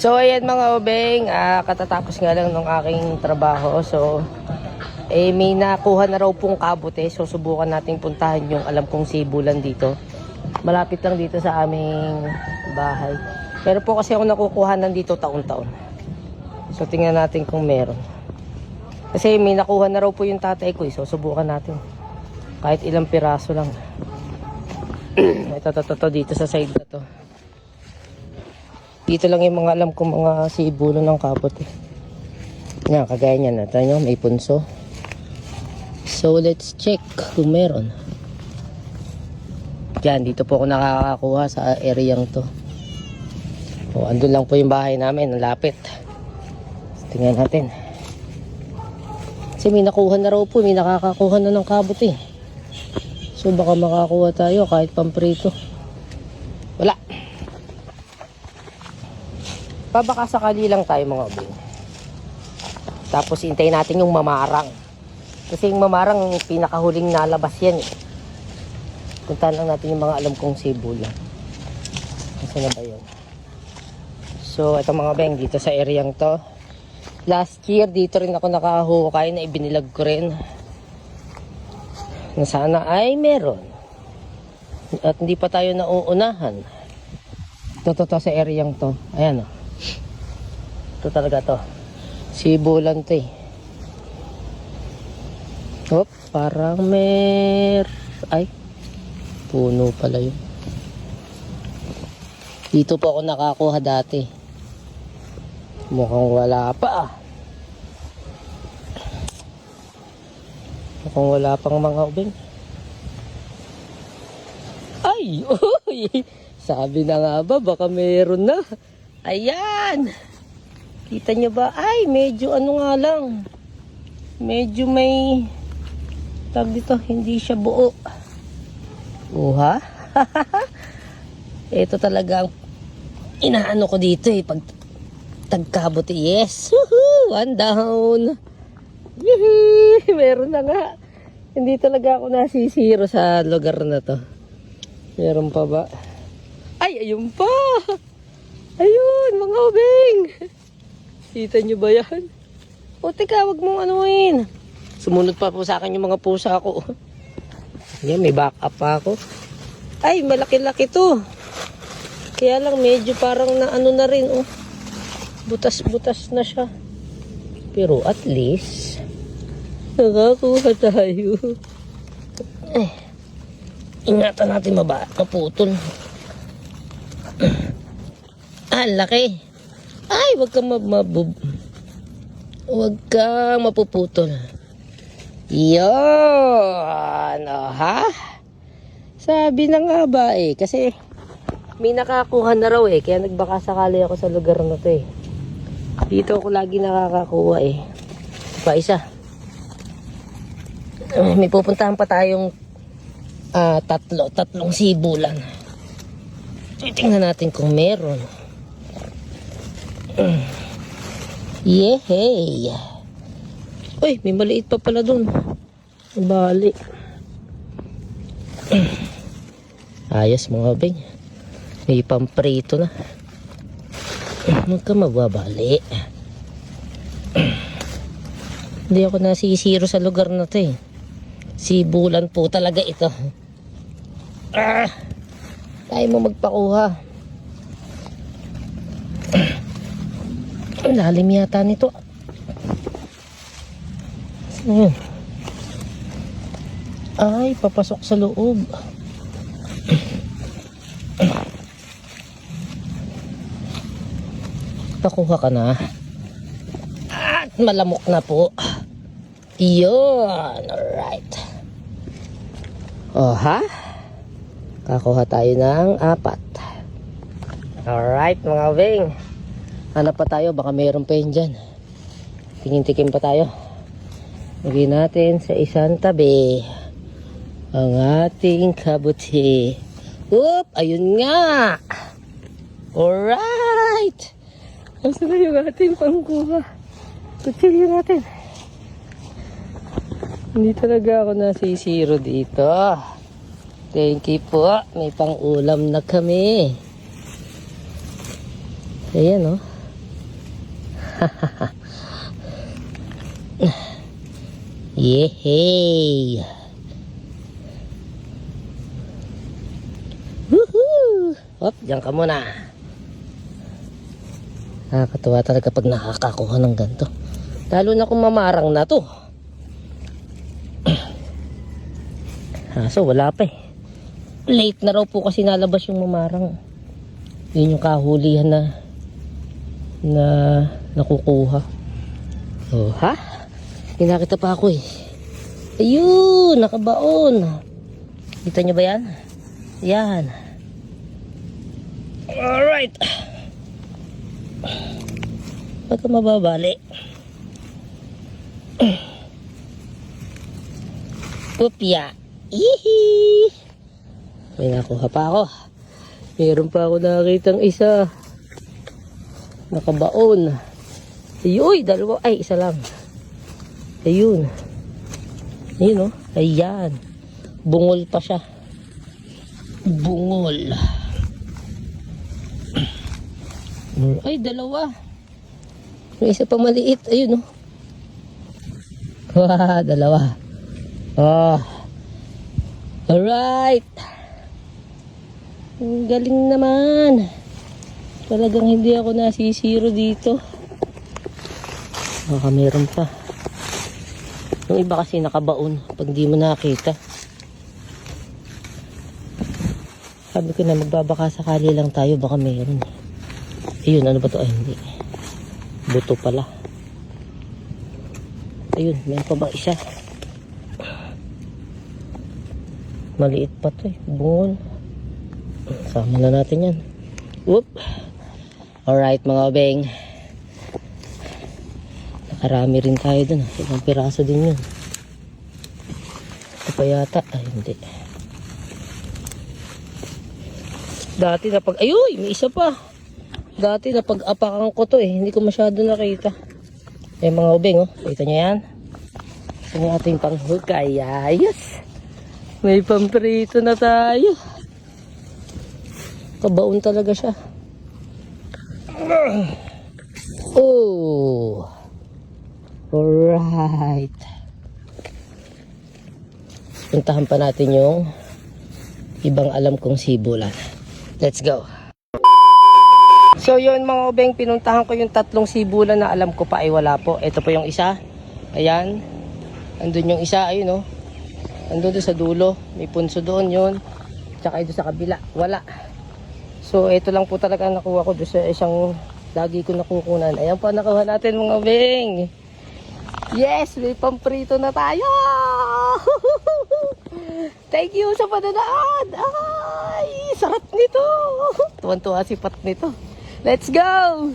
So ayan mga obeng, katatapos nga lang ng aking trabaho. So may nakuha na raw pong kabote. So subukan nating puntahan yung alam kong sibulan dito. Malapit lang dito sa aming bahay. Pero po kasi ako nakukuha nandito taon-taon. So tingnan natin kung meron. Kasi may nakuha na raw po yung tatay ko. So subukan natin. Kahit ilang piraso lang. Ito dito sa side na to. Dito lang yung mga alam kong mga sibulan ng kabote. Yan, kagaya niyan. Ito nyo, may punso. So let's check kung meron. Yan, dito po ako nakakakuha sa areang to. O, andun lang po yung bahay namin, ang lapit. Tingnan natin. Kasi may nakuha na raw po, may nakakakuha na ng kabote. So baka makakuha tayo kahit pamprito. Wala. Baka sakali lang tayo mga obeng. Tapos hintayin natin yung mamarang. Kasi yung mamarang pinakahuling nalabas yan eh. Puntahan lang natin yung mga alam kong sibulan. Kasi na ba yun? So ito mga obeng, dito sa areang to. Last year dito rin ako nakahukay na ibinilag ko rin. Na sana ay meron. At hindi pa tayo nauunahan. Ito sa areang to. Ayan o. Ito talaga to. Sibulan to eh. Hop, parang ay, puno pala yun. Dito po ako nakakuha dati. Mukhang wala pa ah. Mukhang wala pang mga ubing. Ay, uy, sabi na nga ba, baka meron na. Ayan. Kita nyo ba? Ay, medyo ano nga lang. Medyo may tag dito, hindi siya buo. Uha. Ito talaga ang inaano ko dito eh. Pag tagkabote, yes. Woohoo! One down. Yee! Meron na nga. Hindi talaga ako nasisiro sa lugar na to. Meron pa ba? Ay, ayun pa. Ayun, mga ubing. Kita nyo ba yan? O, teka, wag mong anuin. Sumunod pa po sa akin yung mga pusa ko. Yan, may backup pa ako. Ay, malaki-laki to. Kaya lang medyo parang na ano na rin, oh. Butas-butas na siya. Pero at least, nakakuha tayo. Ingatan natin maputol. Laki. Ay, wag kang wag kang mapuputol. Yon. Ha? Sabi na nga ba eh. Kasi may nakakuha na raw eh. Kaya nagbaka sakali ako sa lugar na to eh. Dito ako lagi nakakakuha eh. Pa isa. May pupuntahan pa tayong tatlong sibulan. Tingnan natin kung meron. Yehey. Uy, may maliit pa pala dun. Bali. Ayos mga bing. May pamprito na. Huwag ka mababali. Hindi ako nasisiro sa lugar na to eh. Sibulan po talaga ito. Tayo mo magpakuha. Lalim yata nito. Saan yun? Ay, papasok sa loob. Pakuha ka na. At malamok na po. Iyon. Alright. Ha? Kakuha tayo ng 4. Alright mga wing. Hanap pa tayo, baka mayroon pa yun dyan. Tingin-tikim pa tayo. Lagyan natin sa isang tabi ang ating kabuti. Oop! Ayun nga! Alright! Saan na yung ating pangkuha? Kutsilyo natin. Hindi talaga ako nasisiro dito. Thank you po. May pang-ulam na kami. Ayan, oh. Yehey! Woohoo! Hop, diyan ka muna. Nakakatuwa talaga pag nakakakuha ng ganito. Lalo na kung mamarang na to. So wala pa eh. Late na raw po kasi nalabas yung mamarang. Yun yung kahulihan na nakukuha. Oh, ha? Pinakita pa ako eh. Ayun, nakabaon. Kita nyo ba yan? Yan. Alright. Pagka mababali. Upya. Ihi. May nakuha pa ako. Meron pa ako nakakitang isa. Nakabaon. Ayun, dalawa. Ay, isa lang. Ayun. Ayun, oh. Ayan. Bungol pa siya. Bungol. Ay, dalawa. May isa pa maliit. Ayun, oh. Wah, dalawa. Oh. Alright. Ang galing naman. Talagang hindi ako nasisiro dito. Baka meron pa. Yung iba kasi nakabaon pag di mo nakita. Sabi ko na magbabaka sakali lang tayo, baka meron. Ayun, ano ba to? Ay, hindi. Buto pala. Ayun, meron pa ba isa? Maliit pa to eh. Bungol. Sama na natin yan. Whoop. Alright mga obeng. Nakarami rin tayo dun. Ilang piraso din yun. Ito pa yata. Ay hindi. Dati napag... Ayuy! May isa pa. Dati napag-apakan ko to eh. Hindi ko masyado nakita. Eh mga obeng oh. Kita nyo yan? Ito yung ating panghukay. Ayos! May pamprito na tayo. Kabaon talaga siya. Oh. Alright. Puntahan pa natin yung ibang alam kong sibulan. Let's go. So yun mga obeng, pinuntahan ko yung tatlong sibulan na alam ko pa ay wala po. Ito po yung isa. Ayan. Andun yung isa. Ayun oh. Andun doon sa dulo. May punso doon yun. Tsaka doon sa kabila. Wala. So ito lang po talaga nakuha ko doon sa isang lagi ko nakukunan. Ayan po nakuha natin mga beng. Yes! May pamprito na tayo! Thank you sa panonood! Ay! Sarap nito! Tuwan-tuwa si Pat nito. Let's go!